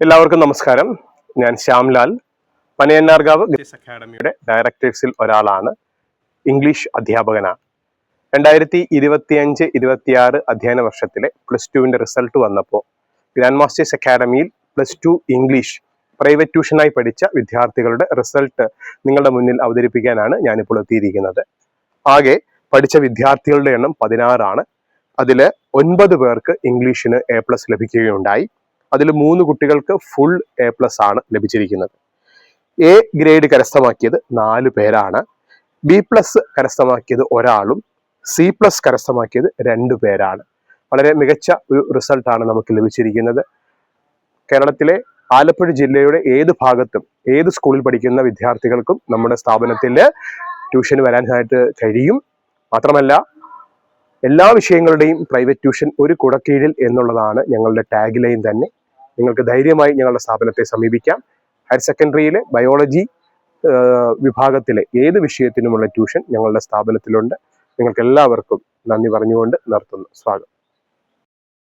എല്ലാവർക്കും നമസ്കാരം. ഞാൻ ശ്യാംലാൽ, പനയന്നാർകാവ് ഗ്രേസ് അക്കാഡമിയുടെ ഡയറക്ടേഴ്സിൽ ഒരാളാണ്. ഇംഗ്ലീഷ് അധ്യാപകനാണ്. 2025-26 അധ്യയന വർഷത്തിലെ +2 റിസൾട്ട് വന്നപ്പോൾ ഗ്രാൻഡ് മാസ്റ്റേഴ്സ് അക്കാഡമിയിൽ +2 ഇംഗ്ലീഷ് പ്രൈവറ്റ് ട്യൂഷനായി പഠിച്ച വിദ്യാർത്ഥികളുടെ റിസൾട്ട് നിങ്ങളുടെ മുന്നിൽ അവതരിപ്പിക്കാനാണ് ഞാനിപ്പോൾ എത്തിയിരിക്കുന്നത്. ആകെ പഠിച്ച വിദ്യാർത്ഥികളുടെ എണ്ണം 16 ആണ്. അതിൽ 9 പേർക്ക് ഇംഗ്ലീഷിന് A+ ലഭിക്കുകയുണ്ടായി. അതിൽ 3 കുട്ടികൾക്ക് ഫുൾ A+ ആണ് ലഭിച്ചിരിക്കുന്നത്. A ഗ്രേഡ് കരസ്ഥമാക്കിയത് 4 പേരാണ്. B+ കരസ്ഥമാക്കിയത് ഒരാളും C+ കരസ്ഥമാക്കിയത് 2 പേരാണ്. വളരെ മികച്ച ഒരു റിസൾട്ടാണ് നമുക്ക് ലഭിച്ചിരിക്കുന്നത്. കേരളത്തിലെ ആലപ്പുഴ ജില്ലയുടെ ഏത് ഭാഗത്തും ഏത് സ്കൂളിൽ പഠിക്കുന്ന വിദ്യാർത്ഥികൾക്കും നമ്മുടെ സ്ഥാപനത്തിൽ ട്യൂഷന് വരാനായിട്ട് കഴിയും. മാത്രമല്ല, എല്ലാ വിഷയങ്ങളുടെയും പ്രൈവറ്റ് ട്യൂഷൻ ഒരു കുടക്കീഴിൽ എന്നുള്ളതാണ് ഞങ്ങളുടെ ടാഗ് ലൈൻ തന്നെ. നിങ്ങൾക്ക് ധൈര്യമായി ഞങ്ങളുടെ സ്ഥാപനത്തെ സമീപിക്കാം. ഹയർ സെക്കൻഡറിയിലെ ബയോളജി വിഭാഗത്തിലെ ഏത് വിഷയത്തിനുമുള്ള ട്യൂഷൻ ഞങ്ങളുടെ സ്ഥാപനത്തിലുണ്ട്. നിങ്ങൾക്ക് എല്ലാവർക്കും നന്ദി പറഞ്ഞുകൊണ്ട് നിർത്തുന്നു. സ്വാഗതം.